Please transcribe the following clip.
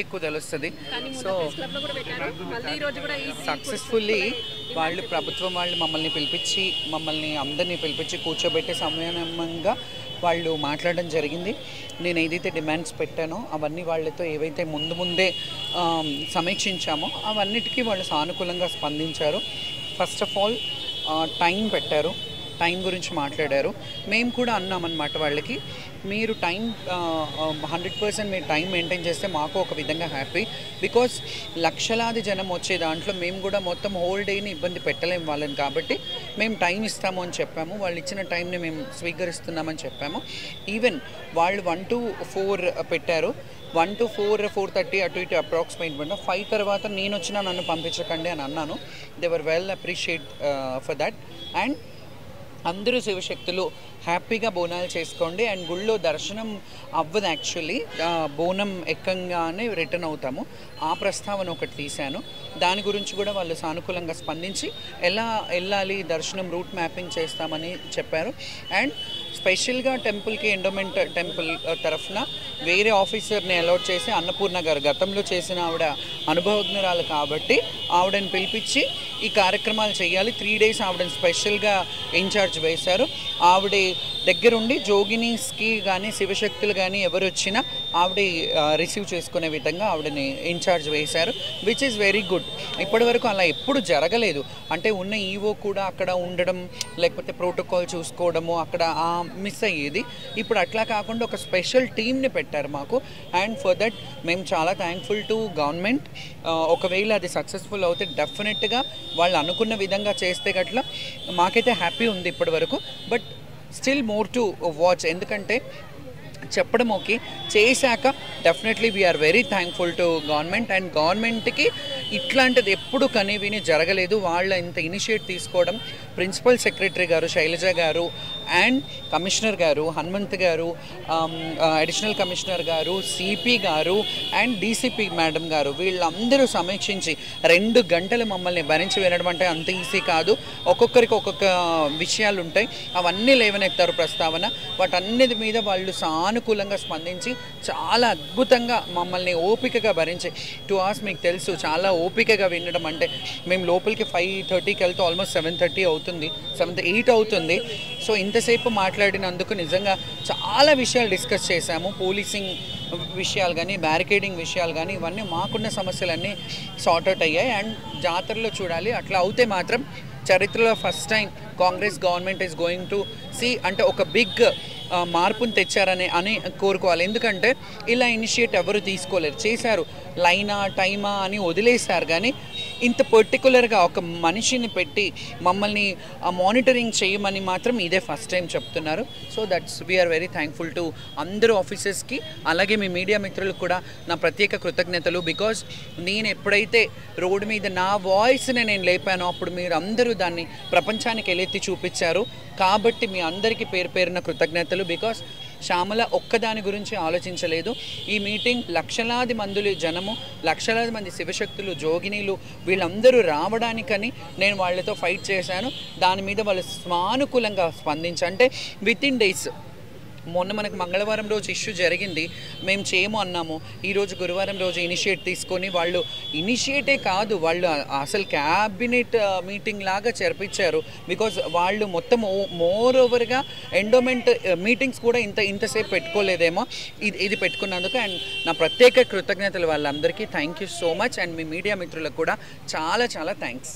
ఎక్కువ తెలుస్తుంది. So successfully వాళ్ళు ప్రభుత్వం వాళ్ళు మమ్మల్ని పిలిపించి అందరినీ పిలిపించి కూర్చోబెట్టే సమయంగా వాళ్ళు మాట్లాడడం జరిగింది. నేను ఏదైతే డిమాండ్స్ పెట్టానో అవన్నీ వాళ్ళతో ఏవైతే ముందే సమీక్షించామో అవన్నిటికీ వాళ్ళు సానుకూలంగా స్పందించారు. ఫస్ట్ ఆఫ్ ఆల్ టైం పెట్టారు, టైం గురించి మాట్లాడారు. మేము కూడా అన్నామన్నమాట వాళ్ళకి, మీరు టైం 100% మీరు టైం మెయింటైన్ చేస్తే మాకు ఒక విధంగా హ్యాపీ. బికాస్ లక్షలాది జనం వచ్చే దాంట్లో మేము కూడా మొత్తం హోల్ డేని ఇబ్బంది పెట్టలేము వాళ్ళని, కాబట్టి మేము టైం ఇస్తాము అని చెప్పాము. వాళ్ళు ఇచ్చిన టైంని మేము స్వీకరిస్తున్నామని చెప్పాము. ఈవెన్ వాళ్ళు 1 to 4 పెట్టారు. 1 to 4, 4:30 అటు ఇటు అప్రాక్సిమేట్ 5 తర్వాత నేను వచ్చినా నన్ను పంపించకండి అని అన్నాను. They were well appreciate for that. And అందరూ శివశక్తులు హ్యాపీగా బోనాలు చేసుకోండి. అండ్ గుళ్ళో దర్శనం అవ్వదు, యాక్చువల్లీ బోనం ఎక్కంగానే రిటర్న్ అవుతాము. ఆ ప్రస్తావన ఒకటి తీశాను. దాని గురించి కూడా వాళ్ళు సానుకూలంగా స్పందించి ఎలా వెళ్ళాలి దర్శనం రూట్ మ్యాపింగ్ చేస్తామని చెప్పారు. అండ్ స్పెషల్గా టెంపుల్కి ఎండోమెంట్ టెంపుల్ తరఫున వేరే ఆఫీసర్ని అలాట్ చేసి అన్నపూర్ణ గారు గతంలో చేసిన ఆవిడ అనుభవజ్ఞురాలు కాబట్టి ఆవిడని పిలిపించి ఈ కార్యక్రమాలు చేయాలి. 3 days ఆవిడని స్పెషల్గా ఇన్ఛార్జ్ వేశారు. ఆవిడ దగ్గరుండి జోగినీస్కి కానీ శివశక్తులు కానీ ఎవరు వచ్చినా ఆవిడ రిసీవ్ చేసుకునే విధంగా ఆవిడని ఇన్ఛార్జ్ వేశారు, విచ్ ఈజ్ వెరీ గుడ్. ఇప్పటివరకు అలా ఎప్పుడు జరగలేదు. అంటే ఉన్న ఈవో కూడా అక్కడ ఉండడం, లేకపోతే ప్రోటోకాల్ చూసుకోవడము అక్కడ మిస్ అయ్యేది. ఇప్పుడు అట్లా కాకుండా ఒక స్పెషల్ టీమ్ని పెట్టారు మాకు. అండ్ ఫర్ దట్ మేము చాలా థ్యాంక్ఫుల్ టు గవర్నమెంట్. ఒకవేళ అది సక్సెస్ఫుల్ అవుతే డెఫినెట్గా వాళ్ళు అనుకున్న విధంగా చేస్తే గట్లా మాకైతే హ్యాపీ ఉంది ఇప్పటి వరకు. But still more to watch. ఎందుకంటే చెప్పడం ఓకే, చేశాక definitely we are very thankful to government. And గవర్నమెంట్కి ఇట్లాంటిది ఎప్పుడు కనీవిని జరగలేదు. వాళ్ళ ఇంత ఇనిషియేట్ తీసుకోవడం ప్రిన్సిపల్ సెక్రటరీ గారు శైలజ గారు అండ్ కమిషనర్ గారు హనుమంత్ గారు, అడిషనల్ కమిషనర్ గారు, సిపి గారు అండ్ డీసీపీ మేడం గారు వీళ్ళందరూ సమీక్షించి 2 గంటలు మమ్మల్ని భరించి వినడం అంటే అంత ఈజీ కాదు. ఒక్కొక్కరికి ఒక్కొక్క విషయాలు ఉంటాయి, అవన్నీ లేవనెత్తారు ప్రస్తావన. వాటన్నిటి మీద వాళ్ళు సానుకూలంగా స్పందించి చాలా అద్భుతంగా మమ్మల్ని ఓపికగా భరించి 2 hours మీకు తెలుసు చాలా ఓపికగా వినడం. అంటే మేము లోపలికి 5:30కి వెళ్తే ఆల్మోస్ట్ 7:30 అవుతుంది, 7:08 అవుతుంది. సో ఇంతసేపు మాట్లాడినందుకు నిజంగా చాలా విషయాలు డిస్కస్ చేశాము. పోలీసింగ్ విషయాలు కానీ, బ్యారికేడింగ్ విషయాలు కానీ, ఇవన్నీ మాకున్న సమస్యలన్నీ సార్ట్అవుట్ అయ్యాయి. అండ్ జాతరలో చూడాలి, అట్లా అవుతే మాత్రం చరిత్రలో first time Congress government is going to see అంటే ఒక బిగ్ మార్పును తెచ్చారని కోరుకోవాలి. ఎందుకంటే ఇలా ఇనిషియేట్ ఎవరు తీసుకోలేరు. చేశారు, లైనా టైమా అని వదిలేశారు, కానీ ఇంత పర్టికులర్గా ఒక మనిషిని పెట్టి మమ్మల్ని మానిటరింగ్ చేయమని మాత్రం ఇదే ఫస్ట్ టైం చెప్తున్నారు. So that's we are very thankful to అందరూ ఆఫీసర్స్కి. అలాగే మీ మీడియా మిత్రులకు కూడా నా ప్రత్యేక కృతజ్ఞతలు. బికాజ్ నేను ఎప్పుడైతే రోడ్డు మీద నా వాయిస్ని నేను లేపానో అప్పుడు మీరు అందరూ దాన్ని ప్రపంచానికి ఎలెత్తి చూపించారు. కాబట్టి మీ అందరికీ పేరు పేరున కృతజ్ఞతలు. బికాస్ శ్యామల ఒక్కదాని గురించి ఆలోచించలేదు. ఈ మీటింగ్ లక్షలాది మంది జనము, లక్షలాది మంది శివశక్తులు, జోగినీలు వీళ్ళందరూ రావడానికని నేను వాళ్ళతో ఫైట్ చేశాను. దాని మీద వాళ్ళు సానుకూలంగా స్పందించి అంటే వితిన్ డేస్, మొన్న మనకు మంగళవారం రోజు ఇష్యూ జరిగింది, మేము చేయము అన్నాము. ఈరోజు గురువారం రోజు ఇనిషియేట్ తీసుకొని వాళ్ళు ఇనిషియేటే కాదు, వాళ్ళు అసలు క్యాబినెట్ మీటింగ్ లాగా జరిపించారు. బికాజ్ వాళ్ళు మొత్తం మోర్ ఓవర్గా ఎండోమెంట్ మీటింగ్స్ కూడా ఇంతసేపు పెట్టుకోలేదేమో, ఇది పెట్టుకున్నందుకు. అండ్ నా ప్రత్యేక కృతజ్ఞతలు వాళ్ళందరికీ. Thank you so much. And me media మిత్రులకు కూడా చాలా చాలా థ్యాంక్స్.